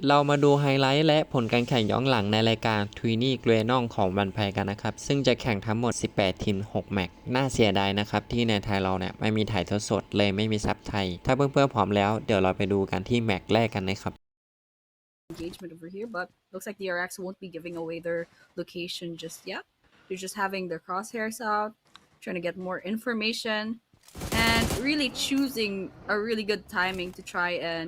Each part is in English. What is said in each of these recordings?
เรามาดูไฮไลท์และผลการแข่งย้อนหลังในรายการ TRAININGGROUNDS ของแวมไพร์กันนะครับซึ่งจะแข่งทั้งหมด18ทีม6แมตช์น่าเสียดายนะครับที่ในไทยเราเนี่ยไม่มีถ่ายทอดสดเลยไม่มีซับไทยถ้าเพื่อนๆพร้อมแล้วเดี๋ยวเราไปดูกันที่แมตช์แรกกันนะครับ engagement over here, but looks like the RX won't be giving away their location just yet. They're just having their crosshairs out, trying to get more information, and really choosing a really good timing to try and,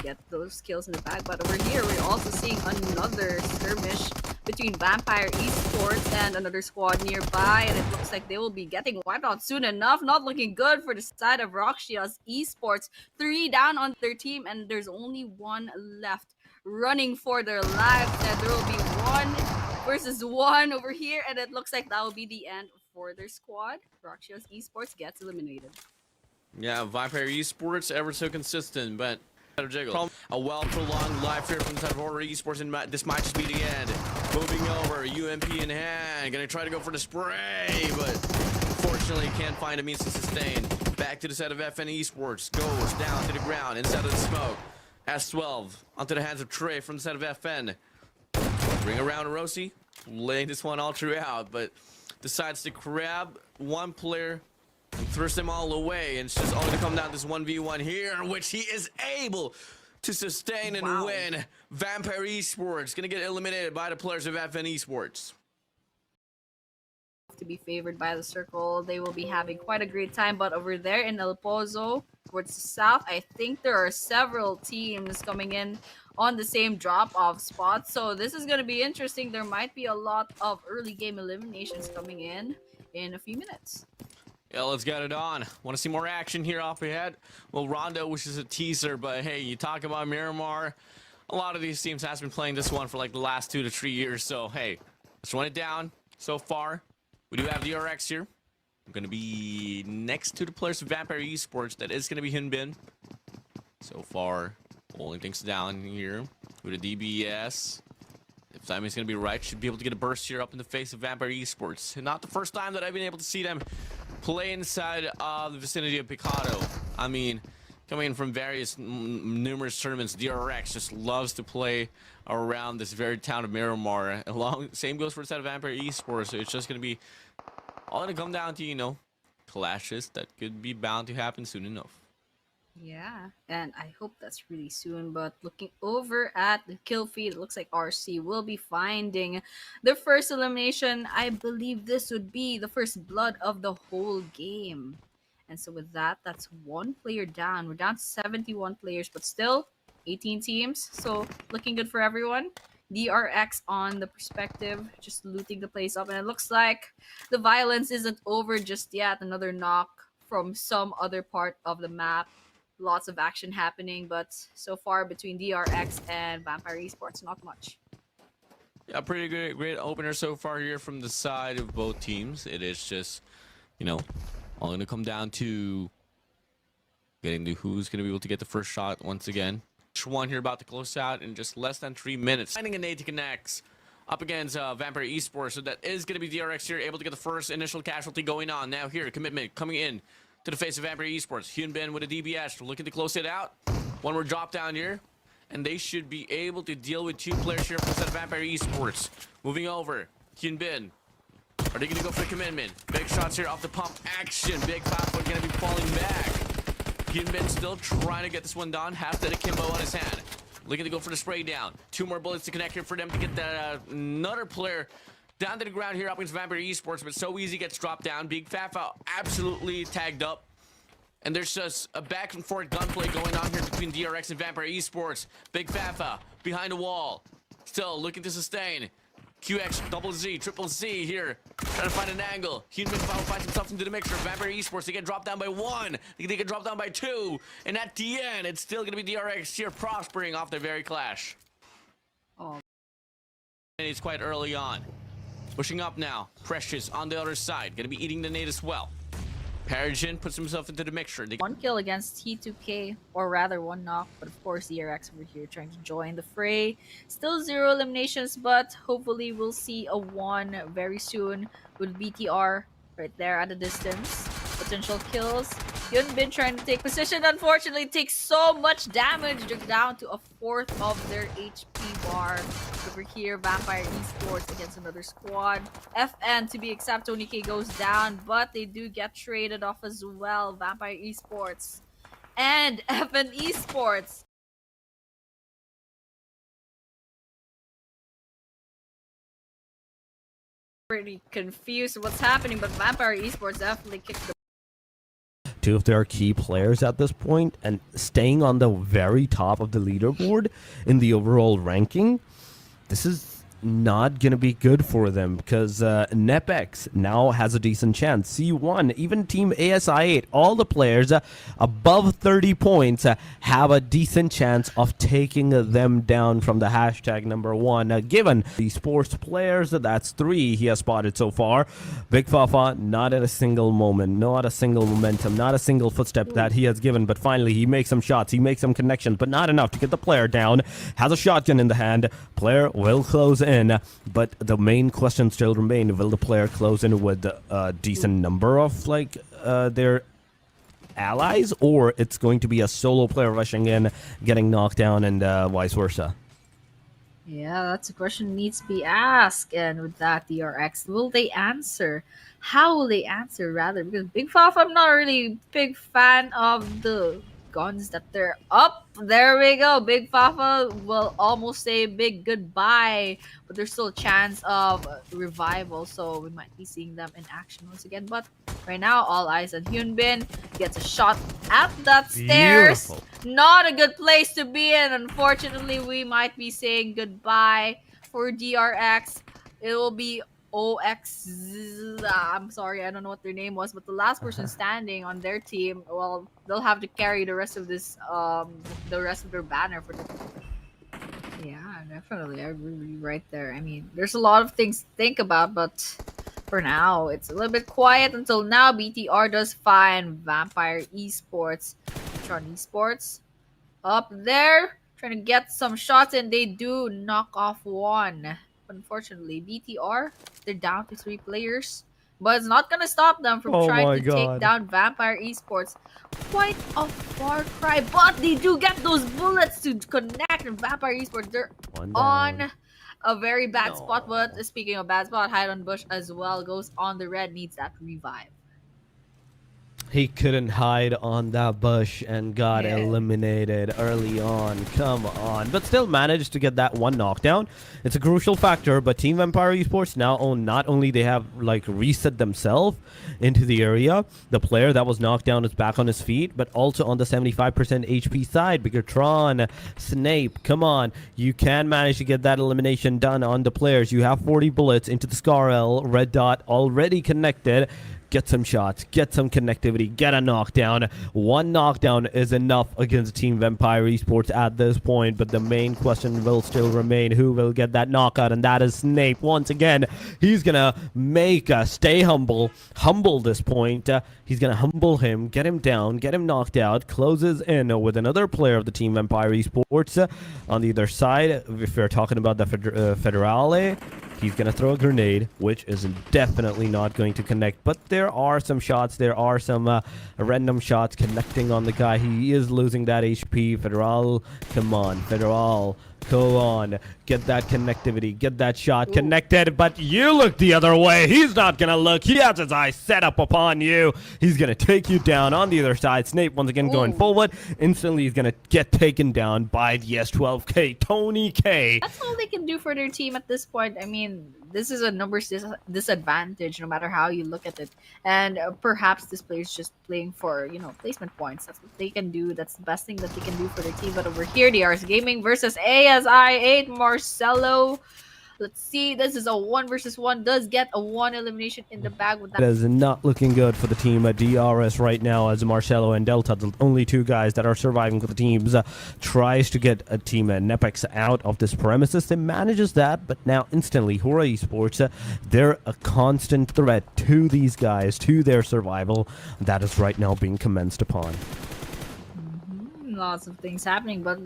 get those kills in the bag. But over here, we're also seeing another skirmish between Vampire Esports and another squad nearby, and it looks like they will be getting wiped out soon enough. Not looking good for the side of Roxia's Esports. 3 down on their team, and there's only one left running for their lives, and there will be 1 versus 1 over here, and it looks like that will be the end for their squad. Roxia's Esports gets eliminated. Yeah, Vampire Esports ever so consistent, but a well-prolonged live here from the side of Horror Esports, and this might just be the end. Moving over, UMP in hand, gonna try to go for the spray, but fortunately can't find a means to sustain. Back to the side of FN Esports, goes down to the ground inside of the smoke. S12 onto the hands of Trey from the side of FN. Bring around Rossi, laying this one all throughout, but decides to grab one player and thrust them all away, and it's just only to come down this 1v1 here, which he is able to sustain and win. Vampire Esports gonna get eliminated by the players of FN Esports. To be favored by the circle, they will be having quite a great time, but over there in El Pozo towards the south, I think there are several teams coming in on the same drop-off spot, so this is going to be interesting. There might be a lot of early game eliminations coming in a few minutes. Yeah, let's get it on. Want to see more action here off ahead? Well, Rondo, which is a teaser, but hey, you talk about Miramar, a lot of these teams has been playing this one for like the last 2 to 3 years, so hey, let's run it down. So far we do have the RX here. I'm going to be next to the players of Vampire Esports. That is going to be Hyunbin. So far, holding things down here with the DBS. If timing's going to be right, should be able to get a burst here up in the face of Vampire Esports. And not the first time that I've been able to see them play inside of the vicinity of Picado. I mean, coming in from various numerous tournaments, DRX just loves to play around this very town of Miramar. Same goes for the side of Vampire Esports, so it's just going to be all going to come down to, clashes that could be bound to happen soon enough. Yeah, and I hope that's really soon, but looking over at the kill feed, it looks like RC will be finding the first elimination. I believe this would be the first blood of the whole game. And so with that, that's 1 player down. We're down to 71 players, but still 18 teams. So looking good for everyone. DRX on the perspective, just looting the place up. And it looks like the violence isn't over just yet. Another knock from some other part of the map. Lots of action happening, but so far between DRX and Vampire Esports, not much. Yeah, pretty great opener so far here from the side of both teams. It is just, all going to come down to getting to who's going to be able to get the first shot once again. Each one here about to close out in just less than 3 minutes. Finding a nade to connect up against Vampire Esports, so that is going to be DRX here, able to get the first initial casualty going on. Now here, commitment coming in to the face of Vampire Esports. Hyunbin with a DBS looking to close it out. One more drop down here, and they should be able to deal with 2 players here from the side of Vampire Esports. Moving over, Hyunbin. Are they going to go for the commitment? Big shots here off the pump action. Big Papa going to be falling back. Hyunbin still trying to get this one done. Half that akimbo on his hand. Looking to go for the spray down. 2 more bullets to connect here for them to get another player down to the ground here up against Vampire Esports, but so easy gets dropped down. Big Fafa absolutely tagged up. And there's just a back and forth gunplay going on here between DRX and Vampire Esports. Big Fafa behind the wall. Still looking to sustain. QX, double Z, triple Z here. Trying to find an angle. Hyunbin finds himself into the mixture. Vampire Esports, they get dropped down by 1. They get dropped down by 2. And at the end, it's still going to be DRX here prospering off their very clash. Oh. And it's quite early on. Pushing up now. Precious on the other side. Going to be eating the nade as well. Perijin puts himself into the mixture. 1 kill against T2K, or rather 1 knock, but of course DRX over here trying to join the fray. Still 0 eliminations, but hopefully we'll see a 1 very soon with BTR right there at a distance. Potential kills Hyunbin trying to take position. Unfortunately, takes so much damage. They're down to a fourth of their HP bar. Over here, Vampire Esports against another squad. FN, to be exact, Tony K goes down, but they do get traded off as well. Vampire Esports and FN Esports. Pretty confused what's happening, but Vampire Esports definitely kicked the two of their key players at this point and staying on the very top of the leaderboard in the overall ranking. This is not going to be good for them because Nepex now has a decent chance. C1, even Team ASI8, all the players above 30 points have a decent chance of taking them down from the hashtag number 1. Given the sports players, that's 3 he has spotted so far. Big Fafa, not at a single moment, not a single momentum, not a single footstep that he has given, but finally he makes some shots, he makes some connections, but not enough to get the player down. Has a shotgun in the hand, player will close in, but the main question still remain, will the player close in with a decent number of their allies, or it's going to be a solo player rushing in, getting knocked down, and vice versa? Yeah, that's a question needs to be asked. And with that, DRX, will they answer? How will they answer, rather? Because Big Fof, I'm not really a big fan of the guns that they're up. There we go. Big Fafa will almost say big goodbye, but there's still a chance of revival, so we might be seeing them in action once again. But right now, all eyes on Hyunbin. Gets a shot at that stairs. Beautiful. Not a good place to be in. Unfortunately, we might be saying goodbye for DRX. It will be OX. I'm sorry, I don't know what their name was, but the last person standing on their team, well, they'll have to carry the rest of this, the rest of their banner for the. Yeah, definitely, I agree with you right there. I mean, there's a lot of things to think about, but for now, it's a little bit quiet until now. BTR does find Vampire Esports, Tron Esports, up there trying to get some shots, and they do knock off one. Unfortunately, BTR, they're down to 3 players, but it's not gonna stop them from trying to take down Vampire Esports. Quite a far cry, but they do get those bullets to connect. And Vampire Esports, they're on a very bad spot. But speaking of bad spot, hide on bush as well, goes on the red, needs that revive. He couldn't hide on that bush and got eliminated early on. Come on. But still managed to get that one knockdown. It's a crucial factor, but Team Vampire Esports now own, not only they have reset themselves into the area, the player that was knocked down is back on his feet, but also on the 75% HP side. Bigatron, Snape, come on. You can manage to get that elimination done on the players. You have 40 bullets into the Scarl. Red dot already connected. Get some shots, get some connectivity, get a knockdown. One knockdown is enough against Team Vampire Esports at this point, but the main question will still remain, who will get that knockout, and that is Snape. Once again, he's gonna make stay humble this point. He's gonna humble him, get him down, get him knocked out, closes in with another player of the Team Vampire Esports. On the other side, if we're talking about the Federale, he's going to throw a grenade, which is definitely not going to connect. But there are some shots. There are some random shots connecting on the guy. He is losing that HP. Federal, come on. Federal, go on. Get that connectivity. Get that shot connected. But you look the other way. He's not going to look. He has his eyes set up upon you. He's going to take you down on the other side. Snape once again going forward. Instantly, he's going to get taken down by the S12K. Tony K. That's all they can do for their team at this point. I mean, this is a numbers disadvantage no matter how you look at it. And perhaps this player is just playing for, placement points. That's what they can do. That's the best thing that they can do for their team. But over here, DRS Gaming versus ASI8 Marcelo. Let's see. This is a 1 versus 1. Does get a 1 elimination in the bag with that. It is not looking good for the team at DRS right now, as Marcelo and Delta, the only 2 guys that are surviving for the teams, tries to get a team Nepex out of this premises. They manages that, but now instantly, Hora Esports, they're a constant threat to these guys, to their survival. That is right now being commenced upon. Lots of things happening, but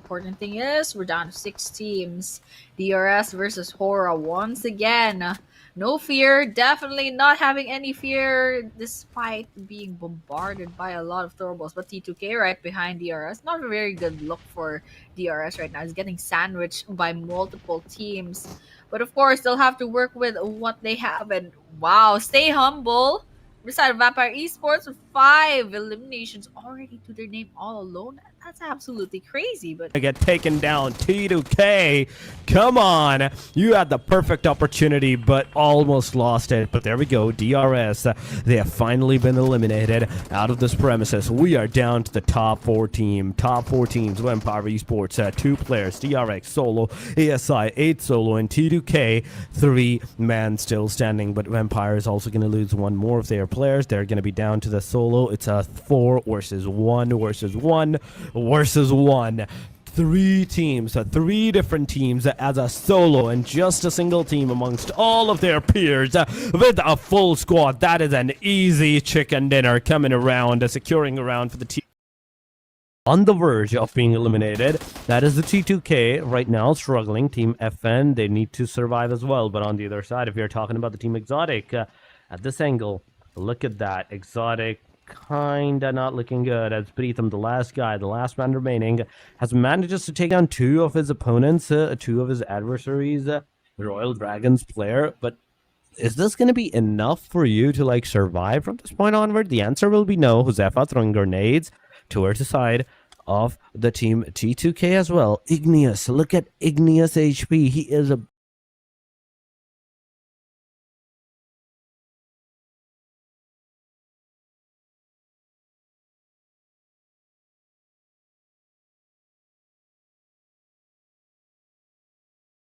important thing is we're down to 6 teams. DRS versus Hora once again. No fear, definitely not having any fear despite being bombarded by a lot of throwables. But T2K right behind DRS, not a very good look for DRS right now. He's getting sandwiched by multiple teams. But of course, they'll have to work with what they have. And wow, stay humble. Beside Vampire Esports with 5 eliminations already to their name all alone. That's absolutely crazy. But Get taken down. T2K, come on. You had the perfect opportunity, but almost lost it. But there we go. DRS, they have finally been eliminated out of this premises. We are down to the top 4 team. Top 4 teams. Vampire Esports, 2 players. DRX, solo. ASI, 8 solo. And T2K, 3 man still standing. But Vampire is also going to lose one more of their players. They're going to be down to the solo. It's a 4 versus 1 versus 1 versus 1. 3 teams, 3 different teams as a solo and just a single team amongst all of their peers with a full squad. That is an easy chicken dinner coming around, securing around for the team on the verge of being eliminated. That is the T2K right now struggling. Team FN, they need to survive as well. But on the other side, if you're talking about the team Exotic, at this angle, look at that. Exotic kinda not looking good as Pritham, the last guy, the last man remaining, has managed to take down 2 of his opponents, 2 of his adversaries, Royal Dragons player. But is this going to be enough for you to like survive from this point onward? The answer will be no. Josefa throwing grenades towards the side of the team T2K as well. Igneous, look at Igneous HP. He is